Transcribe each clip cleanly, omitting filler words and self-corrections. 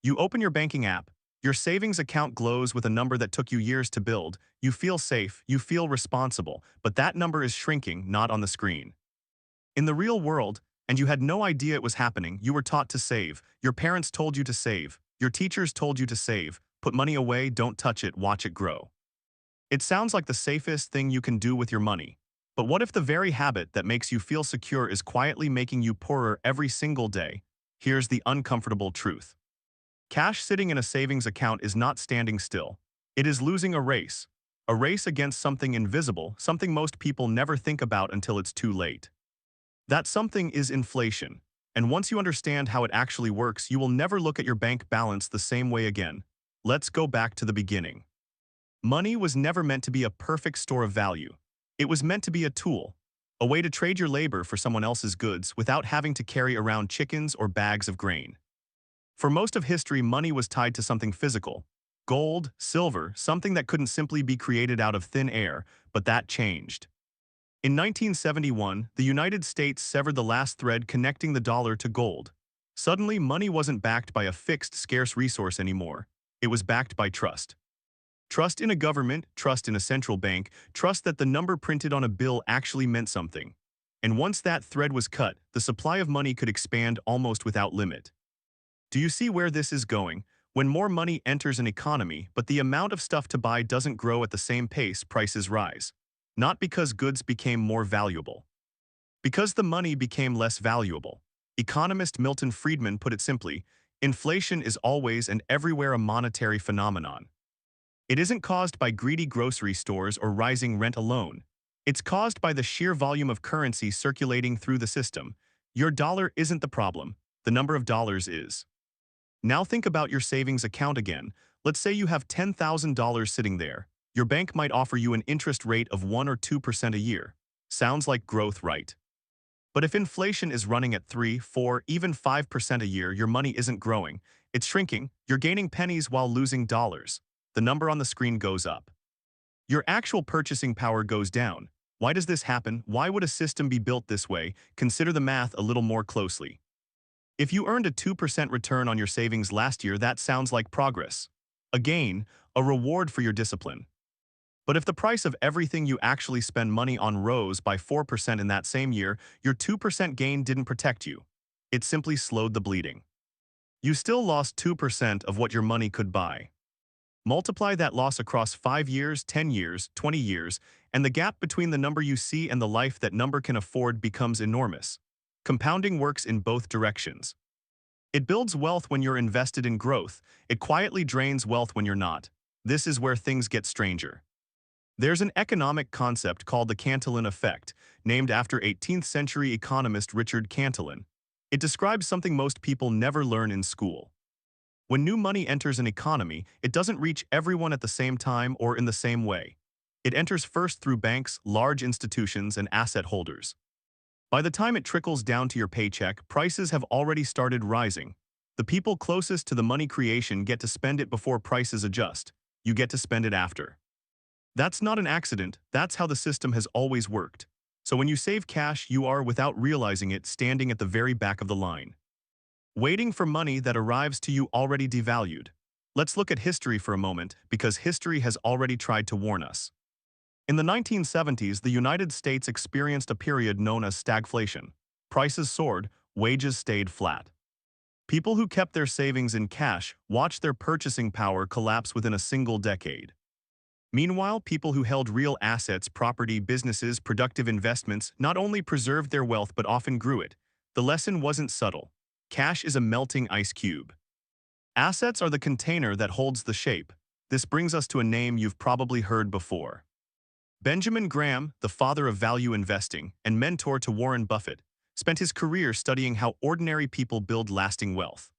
You open your banking app. Your savings account glows with a number that took you years to build. You feel safe, you feel responsible, but that number is shrinking, not on the screen. In the real world, and you had no idea it was happening, you were taught to save. Your parents told you to save. Your teachers told you to save. Put money away, don't touch it, watch it grow. It sounds like the safest thing you can do with your money. But what if the very habit that makes you feel secure is quietly making you poorer every single day? Here's the uncomfortable truth. Cash sitting in a savings account is not standing still. It is losing a race. A race against something invisible, something most people never think about until it's too late. That something is inflation. And once you understand how it actually works, you will never look at your bank balance the same way again. Let's go back to the beginning. Money was never meant to be a perfect store of value. It was meant to be a tool, a way to trade your labor for someone else's goods without having to carry around chickens or bags of grain. For most of history, money was tied to something physical. Gold, silver, something that couldn't simply be created out of thin air, but that changed. In 1971, the United States severed the last thread connecting the dollar to gold. Suddenly, money wasn't backed by a fixed, scarce resource anymore. It was backed by trust. Trust in a government, trust in a central bank, trust that the number printed on a bill actually meant something. And once that thread was cut, the supply of money could expand almost without limit. Do you see where this is going? When more money enters an economy, but the amount of stuff to buy doesn't grow at the same pace, prices rise. Not because goods became more valuable. Because the money became less valuable. Economist Milton Friedman put it simply, inflation is always and everywhere a monetary phenomenon. It isn't caused by greedy grocery stores or rising rent alone. It's caused by the sheer volume of currency circulating through the system. Your dollar isn't the problem. The number of dollars is. Now think about your savings account again. Let's say you have $10,000 sitting there. Your bank might offer you an interest rate of 1 or 2% a year. Sounds like growth, right? But if inflation is running at 3, 4, even 5% a year, your money isn't growing. It's shrinking. You're gaining pennies while losing dollars. The number on the screen goes up. Your actual purchasing power goes down. Why does this happen? Why would a system be built this way? Consider the math a little more closely. If you earned a 2% return on your savings last year, that sounds like progress. A gain, a reward for your discipline. But if the price of everything you actually spend money on rose by 4% in that same year, your 2% gain didn't protect you. It simply slowed the bleeding. You still lost 2% of what your money could buy. Multiply that loss across 5 years, 10 years, 20 years, and the gap between the number you see and the life that number can afford becomes enormous. Compounding works in both directions. It builds wealth when you're invested in growth. It quietly drains wealth when you're not. This is where things get stranger. There's an economic concept called the Cantillon Effect, named after 18th century economist Richard Cantillon. It describes something most people never learn in school. When new money enters an economy, it doesn't reach everyone at the same time or in the same way. It enters first through banks, large institutions, and asset holders. By the time it trickles down to your paycheck, prices have already started rising. The people closest to the money creation get to spend it before prices adjust. You get to spend it after. That's not an accident, that's how the system has always worked. So when you save cash, you are, without realizing it, standing at the very back of the line, waiting for money that arrives to you already devalued. Let's look at history for a moment, because history has already tried to warn us. In the 1970s, the United States experienced a period known as stagflation. Prices soared, wages stayed flat. People who kept their savings in cash watched their purchasing power collapse within a single decade. Meanwhile, people who held real assets, property, businesses, productive investments, not only preserved their wealth but often grew it. The lesson wasn't subtle. Cash is a melting ice cube. Assets are the container that holds the shape. This brings us to a name you've probably heard before. Benjamin Graham, the father of value investing and mentor to Warren Buffett, spent his career studying how ordinary people build lasting wealth.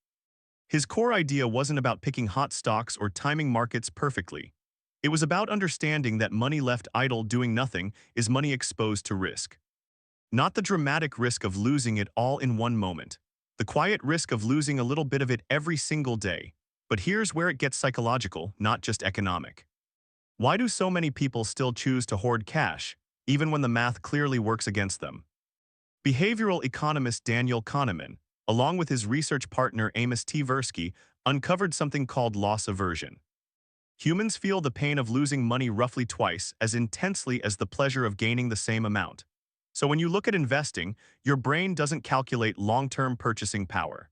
His core idea wasn't about picking hot stocks or timing markets perfectly. It was about understanding that money left idle doing nothing is money exposed to risk. Not the dramatic risk of losing it all in one moment. The quiet risk of losing a little bit of it every single day. But here's where it gets psychological, not just economic. Why do so many people still choose to hoard cash, even when the math clearly works against them? Behavioral economist Daniel Kahneman, along with his research partner Amos Tversky, uncovered something called loss aversion. Humans feel the pain of losing money roughly twice as intensely as the pleasure of gaining the same amount. So when you look at investing, your brain doesn't calculate long-term purchasing power.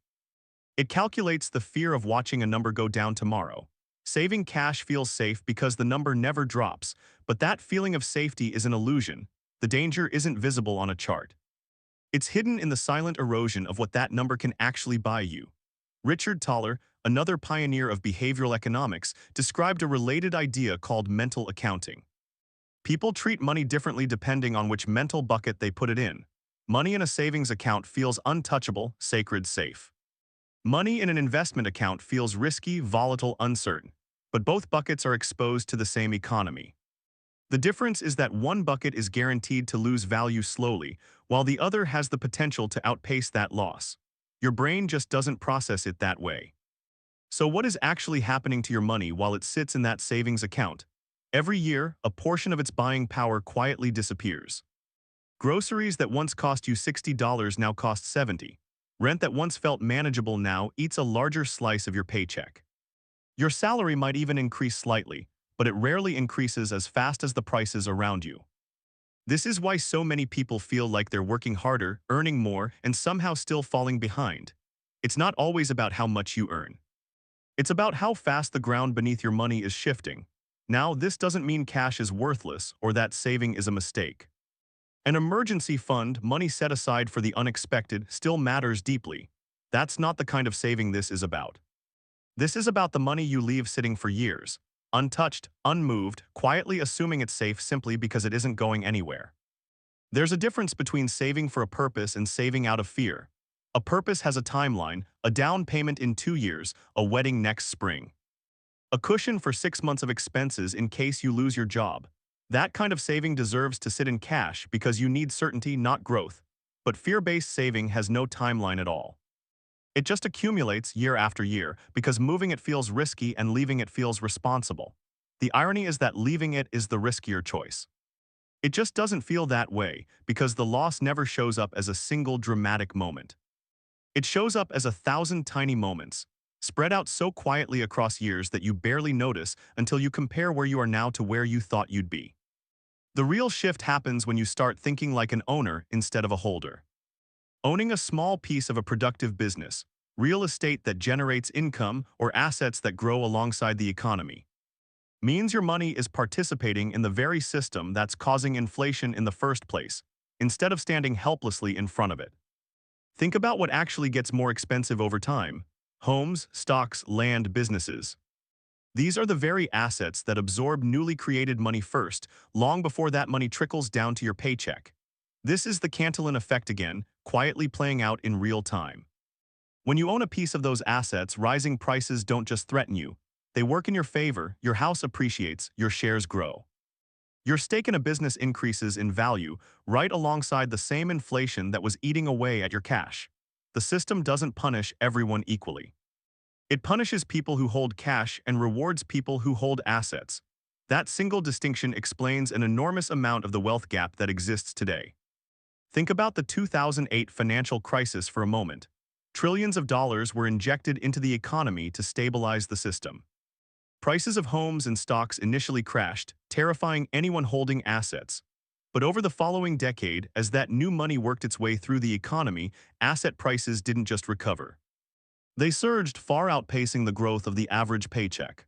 It calculates the fear of watching a number go down tomorrow. Saving cash feels safe because the number never drops, but that feeling of safety is an illusion. The danger isn't visible on a chart. It's hidden in the silent erosion of what that number can actually buy you. Richard Thaler, another pioneer of behavioral economics, described a related idea called mental accounting. People treat money differently depending on which mental bucket they put it in. Money in a savings account feels untouchable, sacred, safe. Money in an investment account feels risky, volatile, uncertain. But both buckets are exposed to the same economy. The difference is that one bucket is guaranteed to lose value slowly, while the other has the potential to outpace that loss. Your brain just doesn't process it that way. So what is actually happening to your money while it sits in that savings account? Every year, a portion of its buying power quietly disappears. Groceries that once cost you $60 now cost $70. Rent that once felt manageable now eats a larger slice of your paycheck. Your salary might even increase slightly, but it rarely increases as fast as the prices around you. This is why so many people feel like they're working harder, earning more, and somehow still falling behind. It's not always about how much you earn. It's about how fast the ground beneath your money is shifting. Now, this doesn't mean cash is worthless or that saving is a mistake. An emergency fund, money set aside for the unexpected, still matters deeply. That's not the kind of saving this is about. This is about the money you leave sitting for years, untouched, unmoved, quietly assuming it's safe simply because it isn't going anywhere. There's a difference between saving for a purpose and saving out of fear. A purpose has a timeline, a down payment in 2 years, a wedding next spring. A cushion for 6 months of expenses in case you lose your job. That kind of saving deserves to sit in cash because you need certainty, not growth. But fear-based saving has no timeline at all. It just accumulates year after year because moving it feels risky and leaving it feels responsible. The irony is that leaving it is the riskier choice. It just doesn't feel that way because the loss never shows up as a single dramatic moment. It shows up as 1,000 tiny moments, spread out so quietly across years that you barely notice until you compare where you are now to where you thought you'd be. The real shift happens when you start thinking like an owner instead of a holder. Owning a small piece of a productive business, real estate that generates income, or assets that grow alongside the economy, means your money is participating in the very system that's causing inflation in the first place, instead of standing helplessly in front of it. Think about what actually gets more expensive over time: homes, stocks, land, businesses. These are the very assets that absorb newly created money first, long before that money trickles down to your paycheck. This is the Cantillon Effect again, quietly playing out in real time. When you own a piece of those assets, rising prices don't just threaten you. They work in your favor, your house appreciates, your shares grow. Your stake in a business increases in value right alongside the same inflation that was eating away at your cash. The system doesn't punish everyone equally. It punishes people who hold cash and rewards people who hold assets. That single distinction explains an enormous amount of the wealth gap that exists today. Think about the 2008 financial crisis for a moment. Trillions of dollars were injected into the economy to stabilize the system. Prices of homes and stocks initially crashed, terrifying anyone holding assets. But over the following decade, as that new money worked its way through the economy, asset prices didn't just recover. They surged, far outpacing the growth of the average paycheck.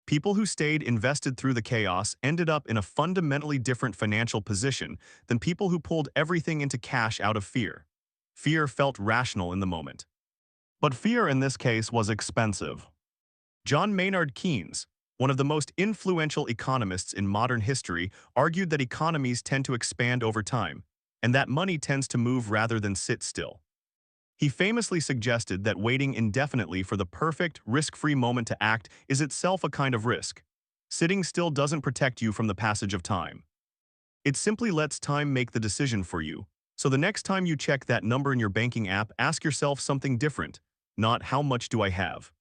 People who stayed invested through the chaos ended up in a fundamentally different financial position than people who pulled everything into cash out of fear. Fear felt rational in the moment. But fear in this case was expensive. John Maynard Keynes, one of the most influential economists in modern history, argued that economies tend to expand over time, and that money tends to move rather than sit still. He famously suggested that waiting indefinitely for the perfect, risk-free moment to act is itself a kind of risk. Sitting still doesn't protect you from the passage of time. It simply lets time make the decision for you. So the next time you check that number in your banking app, ask yourself something different. Not how much do I have,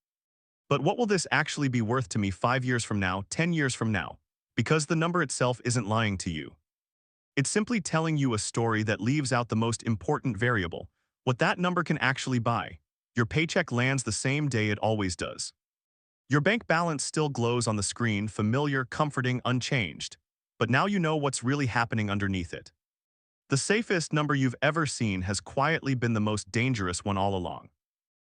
but what will this actually be worth to me 5 years from now, 10 years from now? Because the number itself isn't lying to you. It's simply telling you a story that leaves out the most important variable: what that number can actually buy. Your paycheck lands the same day it always does. Your bank balance still glows on the screen, familiar, comforting, unchanged. But now you know what's really happening underneath it. The safest number you've ever seen has quietly been the most dangerous one all along.